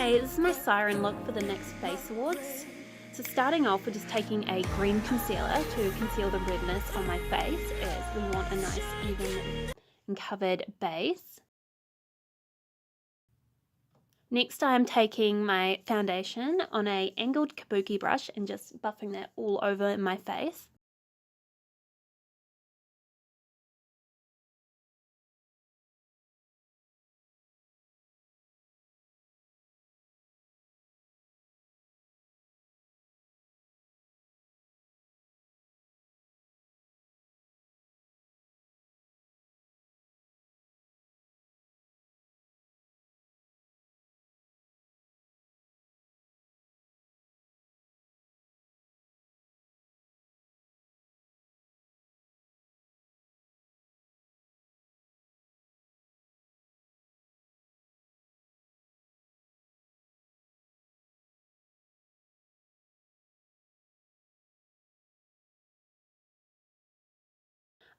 Hey, this is my Siren look for the NYX Face Awards. So starting off, we're just taking a green concealer to conceal the redness on my face, as we want a nice even and covered base. Next, I'm taking my foundation on a angled kabuki brush and just buffing that all over my face.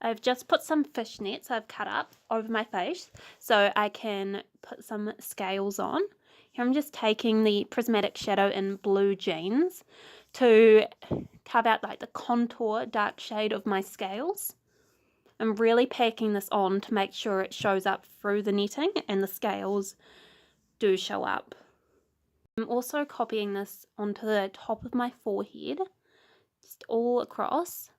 I've just put some fishnets I've cut up over my face so I can put some scales on. Here I'm just taking the prismatic shadow in Blue Jeans to carve out like the contour dark shade of my scales. I'm really packing this on to make sure it shows up through the netting and the scales do show up. I'm also copying this onto the top of my forehead, just all across.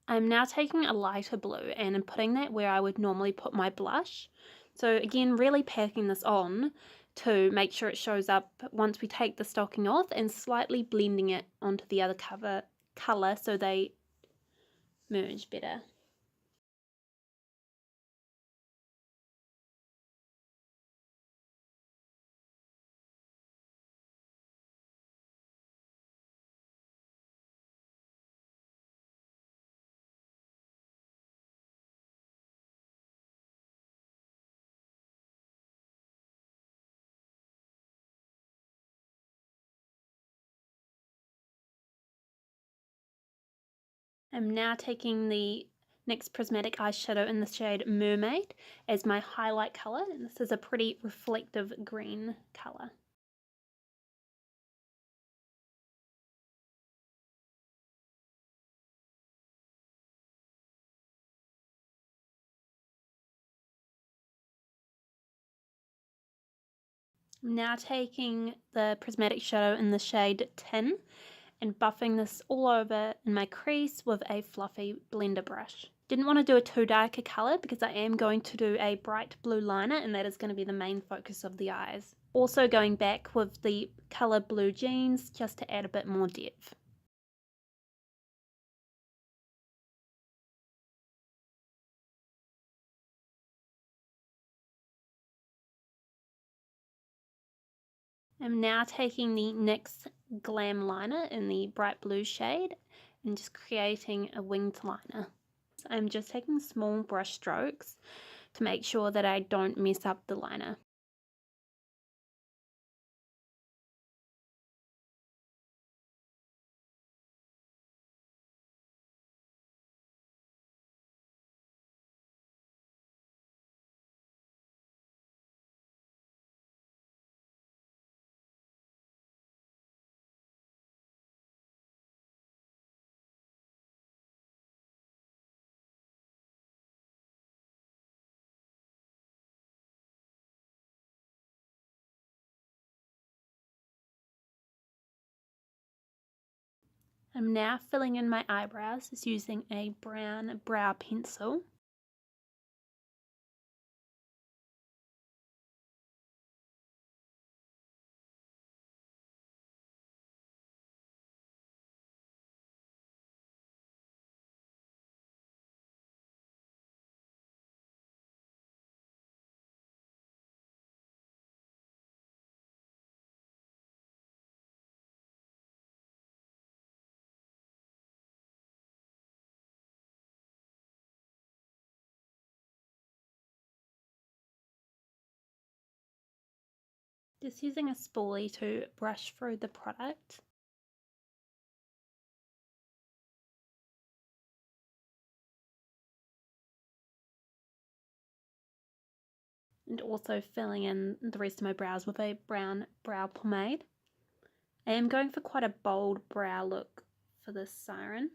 I'm now taking a lighter blue and I'm putting that where I would normally put my blush. So again, really packing this on to make sure it shows up once we take the stocking off, and slightly blending it onto the other colour so they merge better. I'm now taking the NYX Prismatic eyeshadow in the shade Mermaid as my highlight colour, and this is a pretty reflective green colour. I'm now taking the Prismatic shadow in the shade Tin and buffing this all over in my crease with a fluffy blender brush. Didn't want to do a too dark a colour because I am going to do a bright blue liner, and that is going to be the main focus of the eyes. Also going back with the colour Blue Jeans just to add a bit more depth. I'm now taking the NYX Glam Liner in the bright blue shade and just creating a winged liner. I'm just taking small brush strokes to make sure that I don't mess up the liner. I'm now filling in my eyebrows just using a brown brow pencil. Just using a spoolie to brush through the product. And also filling in the rest of my brows with a brown brow pomade. I am going for quite a bold brow look for this Siren.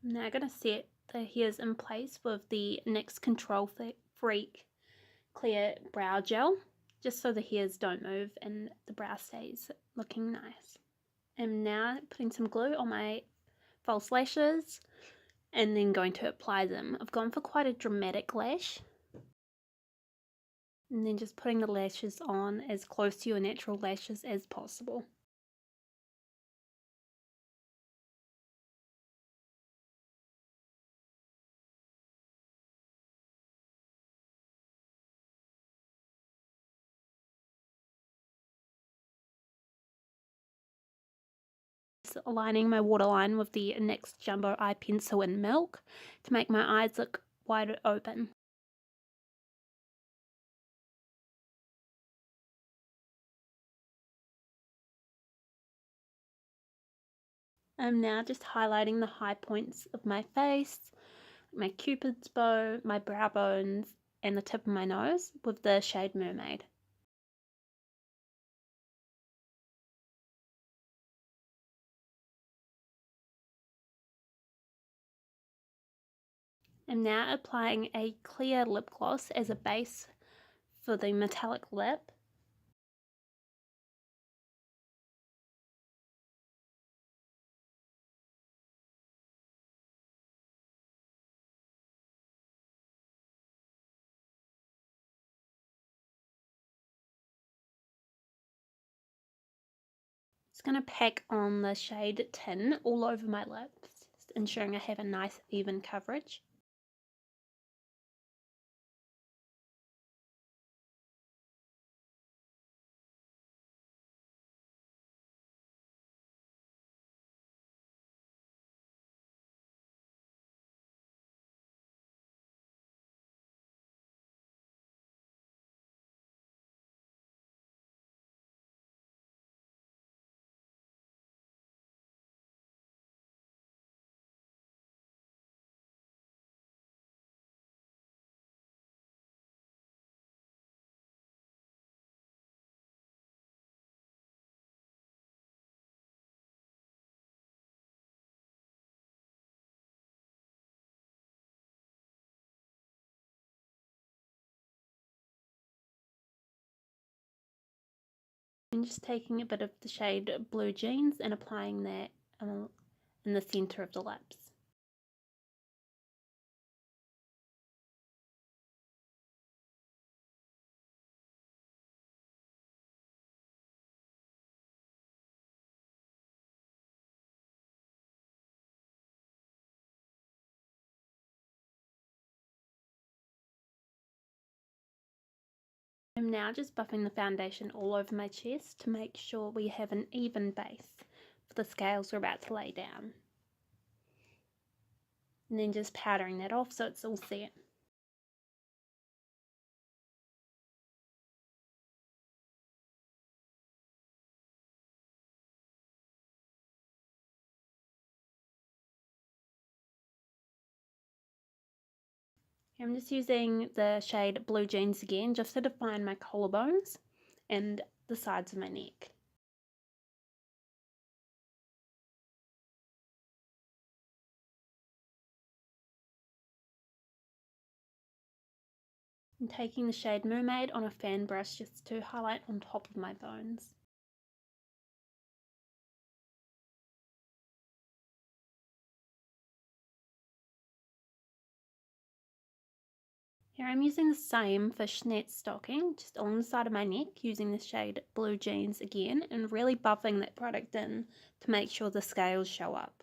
I'm now going to set the hairs in place with the NYX Control Freak Clear Brow Gel, just so the hairs don't move and the brow stays looking nice. I'm now putting some glue on my false lashes and then going to apply them. I've gone for quite a dramatic lash. And then just putting the lashes on as close to your natural lashes as possible. Aligning my waterline with the NYX Jumbo Eye Pencil in Milk to make my eyes look wide open. I'm now just highlighting the high points of my face, my cupid's bow, my brow bones, and the tip of my nose with the shade Mermaid. I'm now applying a clear lip gloss as a base for the metallic lip. Just going to pack on the shade Tin all over my lips, just ensuring I have a nice even coverage. I'm just taking a bit of the shade Blue Jeans and applying that in the center of the lips. I'm now just buffing the foundation all over my chest to make sure we have an even base for the scales we're about to lay down. And then just powdering that off so it's all set. I'm just using the shade Blue Jeans again just to define my collarbones and the sides of my neck. I'm taking the shade Mermaid on a fan brush just to highlight on top of my bones. Here I'm using the same fishnet stocking just along the side of my neck, using the shade Blue Jeans again and really buffing that product in to make sure the scales show up.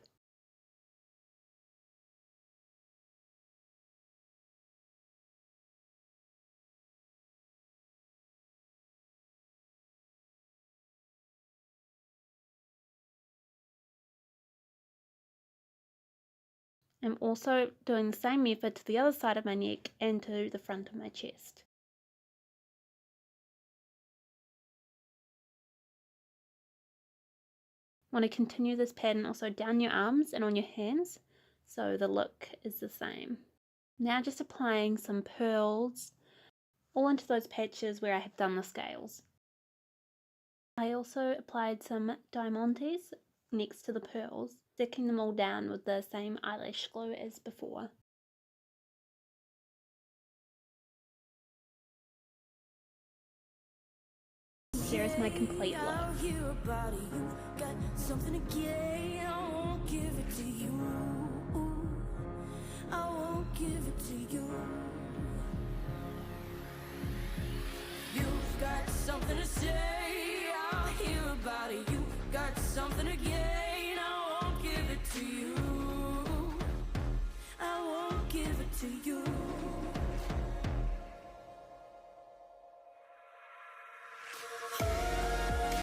I'm also doing the same method to the other side of my neck and to the front of my chest. Want to continue this pattern also down your arms and on your hands, so the look is the same. Now just applying some pearls all into those patches where I have done the scales. I also applied some diamantes next to the pearls, sticking them all down with the same eyelash glue as before. Here is my complete look. You've got something to say, I'll hear about it. You got something to gain, I won't give it to you. I won't give it to you.